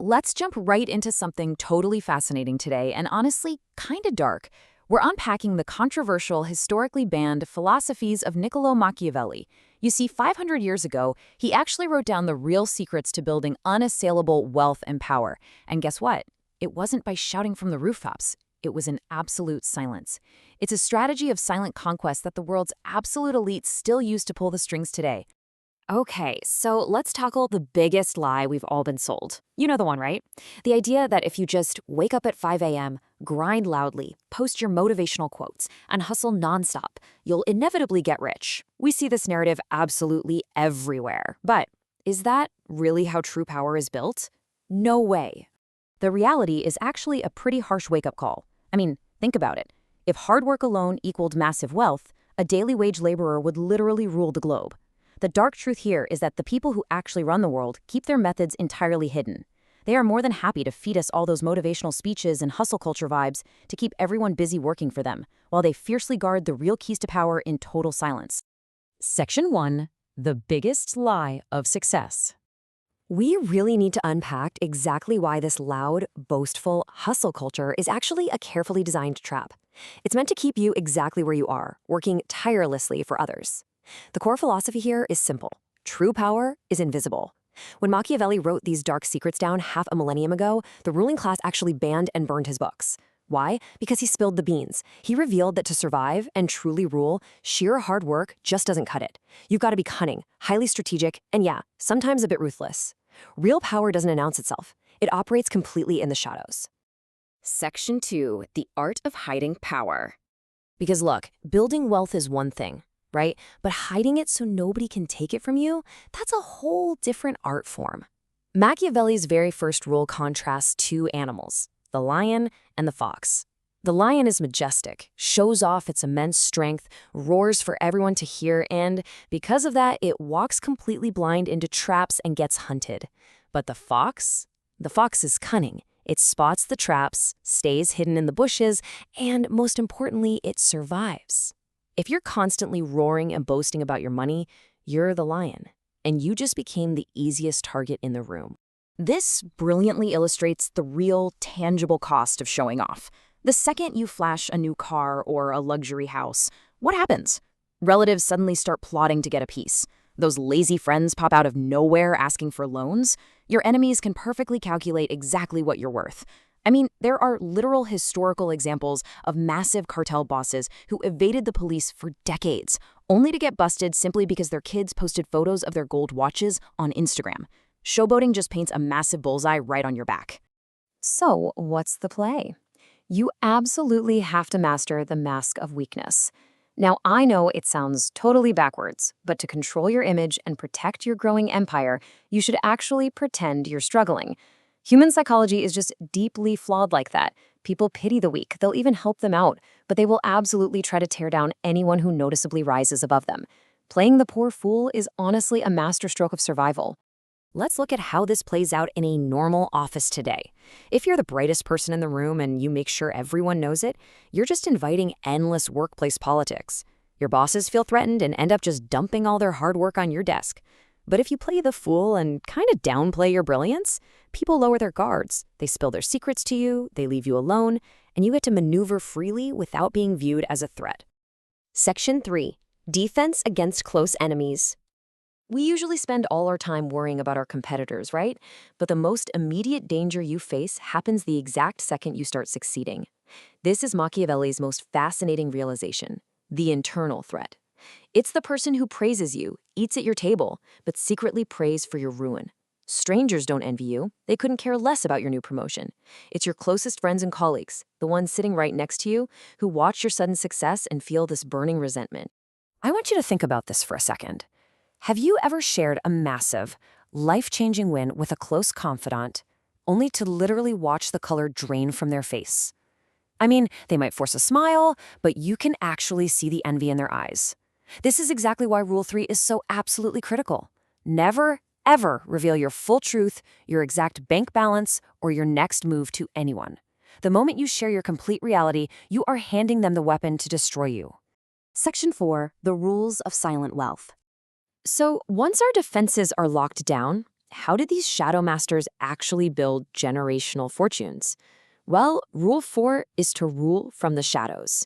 let's jump right into something totally fascinating today and honestly kinda dark. We're unpacking the controversial, historically banned philosophies of Niccolò Machiavelli. You see, 500 years ago, he actually wrote down the real secrets to building unassailable wealth and power. And guess what? It wasn't by shouting from the rooftops. It was in absolute silence. It's a strategy of silent conquest that the world's absolute elites still use to pull the strings today. Okay, so let's tackle the biggest lie we've all been sold. You know the one, right? The idea that if you just wake up at 5 a.m., grind loudly, post your motivational quotes, and hustle nonstop, you'll inevitably get rich. We see this narrative absolutely everywhere. But is that really how true power is built? No way. The reality is actually a pretty harsh wake-up call. I mean, think about it. If hard work alone equaled massive wealth, a daily wage laborer would literally rule the globe. The dark truth here is that the people who actually run the world keep their methods entirely hidden. They are more than happy to feed us all those motivational speeches and hustle culture vibes to keep everyone busy working for them, while they fiercely guard the real keys to power in total silence. Section 1. The biggest lie of success. We really need to unpack exactly why this loud, boastful hustle culture is actually a carefully designed trap. It's meant to keep you exactly where you are, working tirelessly for others. The core philosophy here is simple. True power is invisible. When Machiavelli wrote these dark secrets down half a millennium ago, the ruling class actually banned and burned his books. Why? Because he spilled the beans. He revealed that to survive and truly rule, sheer hard work just doesn't cut it. You've got to be cunning, highly strategic, and yeah, sometimes a bit ruthless. Real power doesn't announce itself. It operates completely in the shadows. Section 2. The art of hiding power. Because look, building wealth is one thing, right? But hiding it so nobody can take it from you, that's a whole different art form. Machiavelli's very first rule contrasts two animals, the lion and the fox. The lion is majestic, shows off its immense strength, roars for everyone to hear, and because of that, it walks completely blind into traps and gets hunted. But the fox is cunning. It spots the traps, stays hidden in the bushes, and most importantly, it survives. If you're constantly roaring and boasting about your money, you're the lion, and you just became the easiest target in the room. This brilliantly illustrates the real, tangible cost of showing off. The second you flash a new car or a luxury house, what happens? Relatives suddenly start plotting to get a piece. Those lazy friends pop out of nowhere asking for loans. Your enemies can perfectly calculate exactly what you're worth. I mean, there are literal historical examples of massive cartel bosses who evaded the police for decades, only to get busted simply because their kids posted photos of their gold watches on Instagram. Showboating just paints a massive bullseye right on your back. So, what's the play? You absolutely have to master the mask of weakness. Now, I know it sounds totally backwards, but to control your image and protect your growing empire, you should actually pretend you're struggling. Human psychology is just deeply flawed like that. People pity the weak, they'll even help them out, but they will absolutely try to tear down anyone who noticeably rises above them. Playing the poor fool is honestly a masterstroke of survival. Let's look at how this plays out in a normal office today. If you're the brightest person in the room and you make sure everyone knows it, you're just inviting endless workplace politics. Your bosses feel threatened and end up just dumping all their hard work on your desk. But if you play the fool and kind of downplay your brilliance, people lower their guards. They spill their secrets to you, they leave you alone, and you get to maneuver freely without being viewed as a threat. Section 3. Defense against close enemies. We usually spend all our time worrying about our competitors, right? But the most immediate danger you face happens the exact second you start succeeding. This is Machiavelli's most fascinating realization, the internal threat. It's the person who praises you, eats at your table, but secretly prays for your ruin. Strangers don't envy you. They couldn't care less about your new promotion. It's your closest friends and colleagues, the ones sitting right next to you, who watch your sudden success and feel this burning resentment. I want you to think about this for a second. Have you ever shared a massive, life-changing win with a close confidant, only to literally watch the color drain from their face? I mean, they might force a smile, but you can actually see the envy in their eyes. This is exactly why Rule 3 is so absolutely critical. Never, ever reveal your full truth, your exact bank balance, or your next move to anyone. The moment you share your complete reality, you are handing them the weapon to destroy you. Section 4. The Rules of Silent Wealth. So once our defenses are locked down, how did these shadow masters actually build generational fortunes? Well, rule 4 is to rule from the shadows.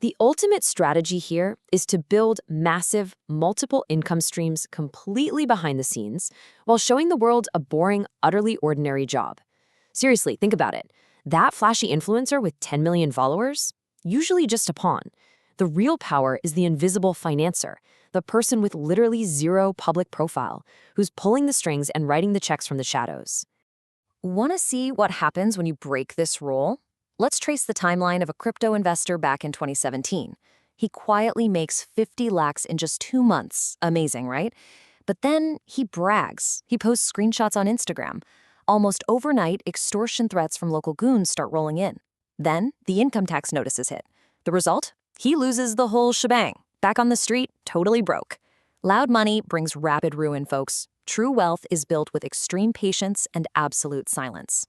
The ultimate strategy here is to build massive, multiple income streams completely behind the scenes while showing the world a boring, utterly ordinary job. Seriously, think about it. That flashy influencer with 10 million followers? Usually just a pawn. The real power is the invisible financer, the person with literally zero public profile, who's pulling the strings and writing the checks from the shadows. Want to see what happens when you break this rule? Let's trace the timeline of a crypto investor back in 2017. He quietly makes 50 lakhs in just 2 months. Amazing, right? But then he brags. He posts screenshots on Instagram. Almost overnight, extortion threats from local goons start rolling in. Then the income tax notices hit. The result? He loses the whole shebang. Back on the street, totally broke. Loud money brings rapid ruin, folks. True wealth is built with extreme patience and absolute silence.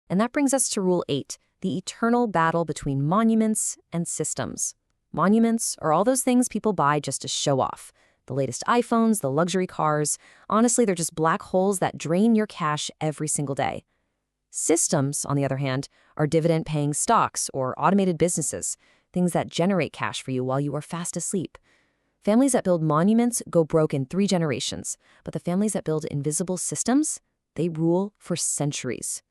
And that brings us to Rule 8, the eternal battle between monuments and systems. Monuments are all those things people buy just to show off. The latest iPhones, the luxury cars. Honestly, they're just black holes that drain your cash every single day. Systems, on the other hand, are dividend-paying stocks or automated businesses, things that generate cash for you while you are fast asleep. Families that build monuments go broke in 3 generations, but the families that build invisible systems, they rule for centuries.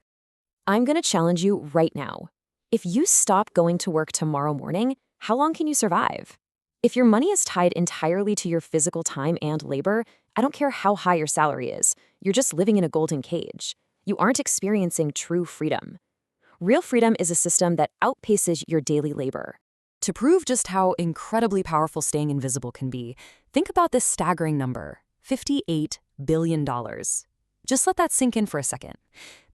I'm going to challenge you right now. If you stop going to work tomorrow morning, how long can you survive? If your money is tied entirely to your physical time and labor, I don't care how high your salary is, you're just living in a golden cage. You aren't experiencing true freedom. Real freedom is a system that outpaces your daily labor. To prove just how incredibly powerful staying invisible can be, think about this staggering number, $58 billion. Just let that sink in for a second.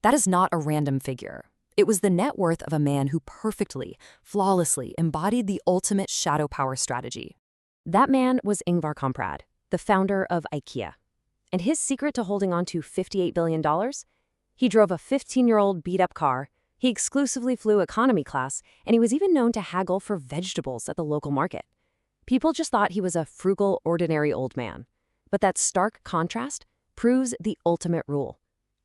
That is not a random figure. It was the net worth of a man who perfectly, flawlessly embodied the ultimate shadow power strategy. That man was Ingvar Kamprad, the founder of IKEA. And his secret to holding on to $58 billion? He drove a 15-year-old beat-up car, he exclusively flew economy class, and he was even known to haggle for vegetables at the local market. People just thought he was a frugal, ordinary old man. But that stark contrast proves the ultimate rule.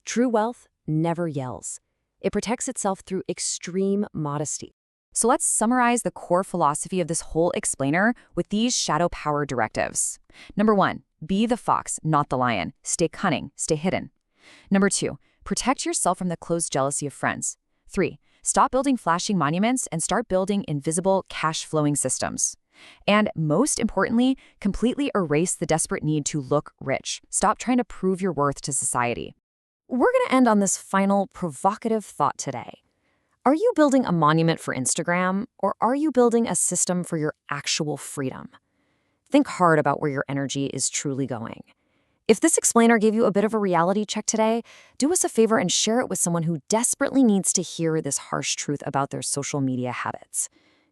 True wealth never yells. It protects itself through extreme modesty. So let's summarize the core philosophy of this whole explainer with these shadow power directives. Number 1, be the fox, not the lion. Stay cunning, stay hidden. Number 2, protect yourself from the closed jealousy of friends. 3, stop building flashing monuments and start building invisible, cash-flowing systems. And most importantly, completely erase the desperate need to look rich. Stop trying to prove your worth to society. We're going to end on this final provocative thought today. Are you building a monument for Instagram, or are you building a system for your actual freedom? Think hard about where your energy is truly going. If this explainer gave you a bit of a reality check today, do us a favor and share it with someone who desperately needs to hear this harsh truth about their social media habits.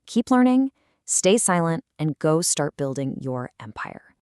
Keep learning, stay silent, and go start building your empire.